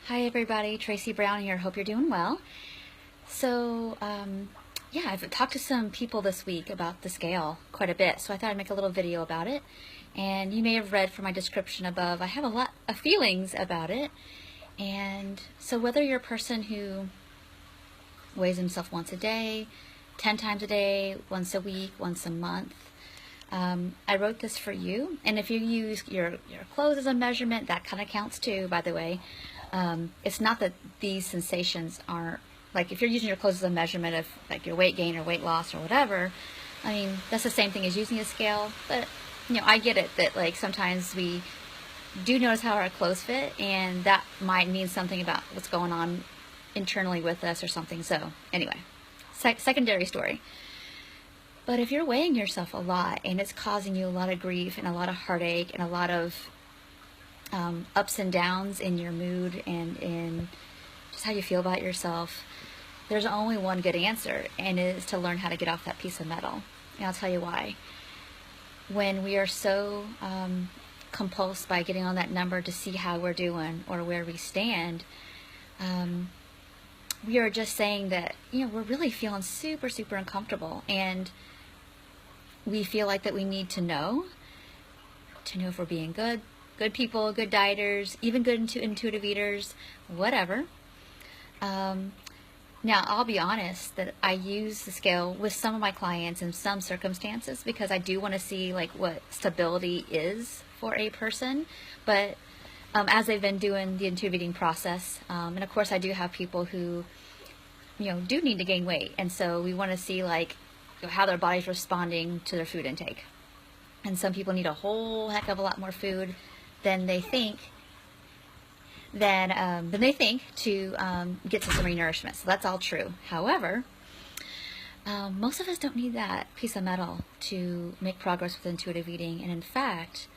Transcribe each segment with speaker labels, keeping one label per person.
Speaker 1: Hi everybody, Tracy Brown here. Hope you're doing well. So, yeah, I've talked to some people this week about the scale quite a bit, so I thought I'd make a little video about it. And you may have read from my description above, I have a lot of feelings about it. And so whether you're a person who weighs himself once a day, 10 times a day, once a week, once a month, I wrote this for you. And if you use your clothes as a measurement, that kind of counts too, by the way. It's not that these sensations aren't, like if you're using your clothes as a measurement of like your weight gain or weight loss or whatever, I mean, that's the same thing as using a scale. But, I get it that like sometimes we do notice how our clothes fit, and that might mean something about what's going on internally with us or something. So anyway, secondary story. But if you're weighing yourself a lot and it's causing you a lot of grief and a lot of heartache and a lot of ups and downs in your mood and in just how you feel about yourself, there's only one good answer, and it is to learn how to get off that piece of metal. And I'll tell you why. When we are so compulsed by getting on that number to see how we're doing or where we stand, we are just saying that, we're really feeling super, super uncomfortable, and we feel like that we need to know if we're being good people, good dieters, even good intuitive eaters, whatever. Now, I'll be honest that I use the scale with some of my clients in some circumstances because I do want to see like what stability is for a person. But as they've been doing the intuitive eating process, and of course I do have people who, do need to gain weight. And so we want to see like how their body's responding to their food intake. And some people need a whole heck of a lot more food than they think to get to some renourishment. So that's all true. However, most of us don't need that piece of metal to make progress with intuitive eating. And in fact,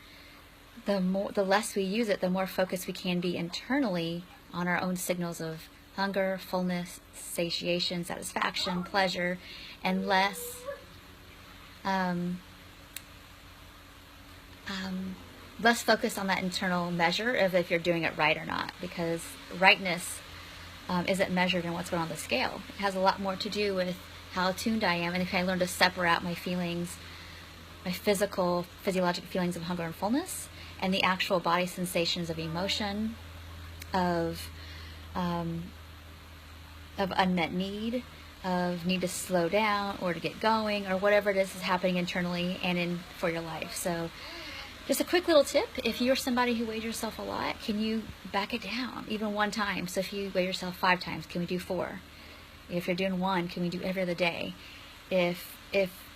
Speaker 1: the less we use it, the more focused we can be internally on our own signals of hunger, fullness, satiation, satisfaction, pleasure, and less less focused on that internal measure of if you're doing it right or not, because rightness isn't measured in what's going on the scale. It has a lot more to do with how attuned I am, and if I learn to separate out my feelings, my physiologic feelings of hunger and fullness, and the actual body sensations of emotion, of unmet need, of need to slow down or to get going, or whatever it is happening internally and for your life. So just a quick little tip: if you're somebody who weighs yourself a lot, can you back it down even one time? So if you weigh yourself 5 times, can we do 4? If you're doing 1, can we do every other day? If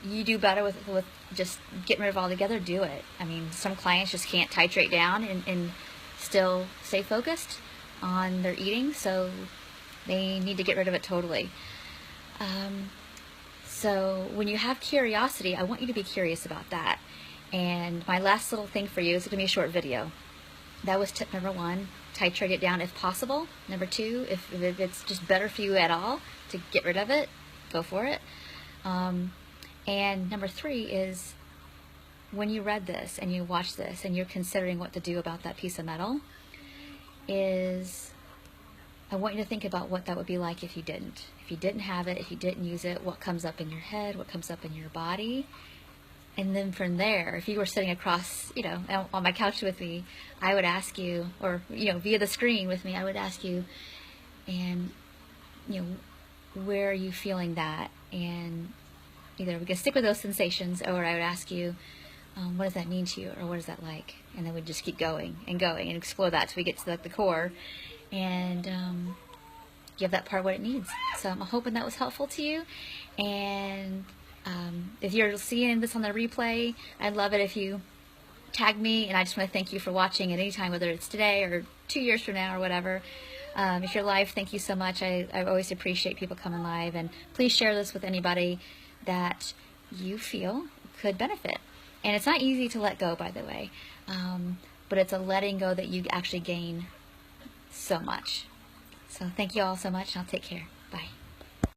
Speaker 1: you do better with just getting rid of altogether, do it. I mean, some clients just can't titrate down and still stay focused on their eating, so they need to get rid of it totally. So when you have curiosity, I want you to be curious about that. And my last little thing for you is going to be a short video. That was tip number 1. Titrate it down if possible. Number 2, if it's just better for you at all to get rid of it, go for it. And number 3 is, when you read this and you watch this and you're considering what to do about that piece of metal, I want you to think about what that would be like if you didn't. If you didn't have it, if you didn't use it, what comes up in your head, what comes up in your body. And then from there, if you were sitting across, on my couch with me, I would ask you, or, via the screen with me, I would ask you, and, where are you feeling that? And either we could stick with those sensations, or I would ask you, what does that mean to you? Or what is that like? And then we'd just keep going and explore that till we get to the core and give that part what it needs. So I'm hoping that was helpful to you. And if you're seeing this on the replay, I'd love it if you tag me, and I just want to thank you for watching at any time, whether it's today or 2 years from now or whatever. If you're live, thank you so much. I always appreciate people coming live, and please share this with anybody that you feel could benefit. And it's not easy to let go, by the way, but it's a letting go that you actually gain so much. So thank you all so much, and I'll take care.